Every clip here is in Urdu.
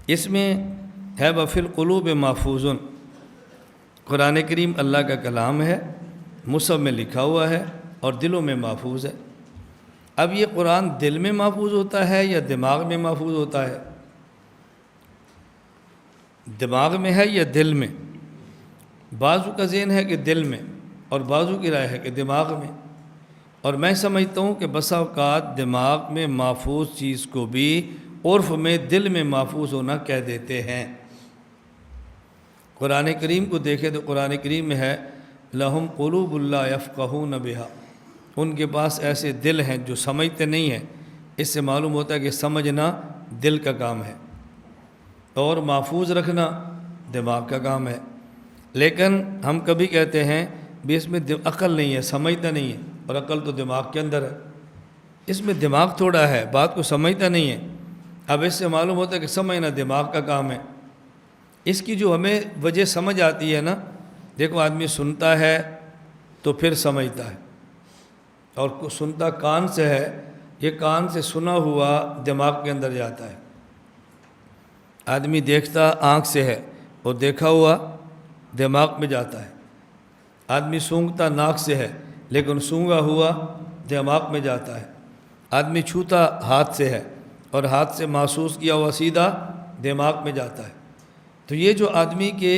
اس میں ہے وفی القلوب محفوظ، قرآن کریم اللہ کا کلام ہے، مصحف میں لکھا ہوا ہے اور دلوں میں محفوظ ہے۔ اب یہ قرآن دل میں محفوظ ہوتا ہے یا دماغ میں محفوظ ہوتا ہے؟ دماغ میں ہے یا دل میں؟ بعضوں کا ذہن ہے کہ دل میں، اور بعضوں کی رائے ہے کہ دماغ میں، اور میں سمجھتا ہوں کہ بسا اوقات دماغ میں محفوظ چیز کو بھی عرف میں دل میں محفوظ ہونا کہہ دیتے ہیں۔ قرآن کریم کو دیکھیں تو قرآن کریم میں ہے لہم قلوب لا یفقہون بہا، ان کے پاس ایسے دل ہیں جو سمجھتے نہیں ہیں۔ اس سے معلوم ہوتا ہے کہ سمجھنا دل کا کام ہے اور محفوظ رکھنا دماغ کا کام ہے۔ لیکن ہم کبھی کہتے ہیں بھی اس میں عقل نہیں ہے، سمجھتا نہیں ہے، اور عقل تو دماغ کے اندر ہے، اس میں دماغ تھوڑا ہے، بات کو سمجھتا نہیں ہے۔ اب اس سے معلوم ہوتا ہے کہ سمجھنا دماغ کا کام ہے۔ اس کی جو ہمیں وجہ سمجھ آتی ہے نا، دیکھو آدمی سنتا ہے تو پھر سمجھتا ہے، اور سنتا کان سے ہے، یہ کان سے سنا ہوا دماغ کے اندر جاتا ہے۔ آدمی دیکھتا آنکھ سے ہے اور دیکھا ہوا دماغ میں جاتا ہے۔ آدمی سونگھتا ناک سے ہے لیکن سونگھا ہوا دماغ میں جاتا ہے۔ آدمی چھوتا ہاتھ سے ہے اور ہاتھ سے محسوس کیا ہوا سیدھا دماغ میں جاتا ہے۔ تو یہ جو آدمی کے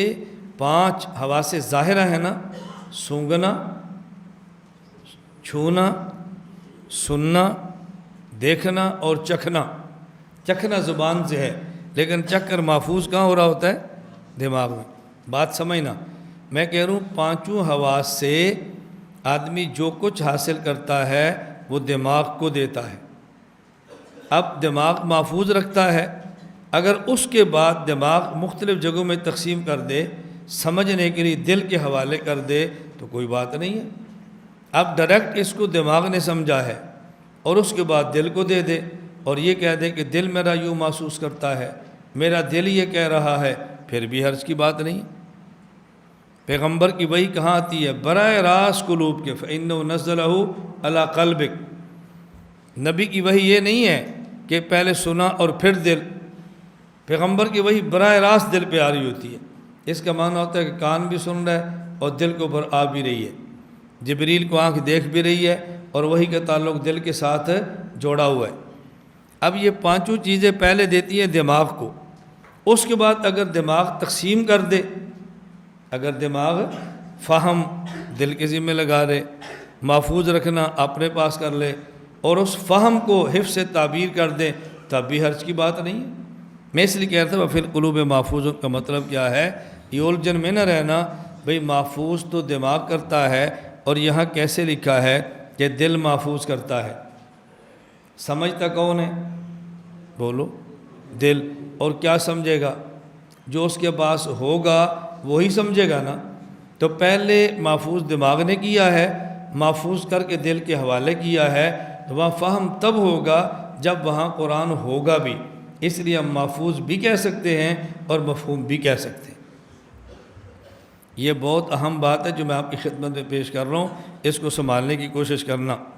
5 حواس ظاہرہ ہیں نا، سونگھنا، چھونا، سننا، دیکھنا اور چکھنا۔ چکھنا زبان سے ہے لیکن چکھ کر محفوظ کہاں ہو رہا ہوتا ہے؟ دماغ میں۔ بات سمجھنا، میں کہہ رہا ہوں 5 حواس سے آدمی جو کچھ حاصل کرتا ہے وہ دماغ کو دیتا ہے۔ اب دماغ محفوظ رکھتا ہے، اگر اس کے بعد دماغ مختلف جگہوں میں تقسیم کر دے، سمجھنے کے لیے دل کے حوالے کر دے تو کوئی بات نہیں ہے۔ اب ڈائریکٹ اس کو دماغ نے سمجھا ہے اور اس کے بعد دل کو دے دے اور یہ کہہ دے کہ دل میرا یوں محسوس کرتا ہے، میرا دل یہ کہہ رہا ہے، پھر بھی حرج کی بات نہیں۔ پیغمبر کی وحی کہاں آتی ہے؟ براہ راست قلوب کے، فَإِنَّهُ نَزَّلَهُ عَلَىٰ قَلْبِكَ۔ نبی کی وحی یہ نہیں ہے کہ پہلے سنا اور پھر دل، پیغمبر کی وحی براہ راست دل پہ آ رہی ہوتی ہے۔ اس کا معنی ہوتا ہے کہ کان بھی سن رہا ہے اور دل کے اوپر آ بھی رہی ہے، جبریل کو آنکھ دیکھ بھی رہی ہے اور وحی کا تعلق دل کے ساتھ جوڑا ہوا ہے۔ اب یہ 5 چیزیں پہلے دیتی ہیں دماغ کو، اس کے بعد اگر دماغ تقسیم کر دے، اگر دماغ فہم دل کے ذمہ لگا دے، محفوظ رکھنا اپنے پاس کر لے اور اس فہم کو حفظ سے تعبیر کر دے، تب بھی حرج کی بات نہیں ہے۔ میں اس لیے کہہ رہا تھا وفی القلوب محفوظ کا مطلب کیا ہے؟ یہ الجھن میں نہ رہنا، بھئی محفوظ تو دماغ کرتا ہے اور یہاں کیسے لکھا ہے کہ دل محفوظ کرتا ہے؟ سمجھتا کون ہے؟ بولو، دل۔ اور کیا سمجھے گا؟ جو اس کے پاس ہوگا وہی سمجھے گا نا۔ تو پہلے محفوظ دماغ نے کیا ہے، محفوظ کر کے دل کے حوالے کیا ہے، تو وہاں فہم تب ہوگا جب وہاں قرآن ہوگا بھی۔ اس لیے ہم محفوظ بھی کہہ سکتے ہیں اور مفہوم بھی کہہ سکتے ہیں۔ یہ بہت اہم بات ہے جو میں آپ کی خدمت میں پیش کر رہا ہوں، اس کو سنبھالنے کی کوشش کرنا۔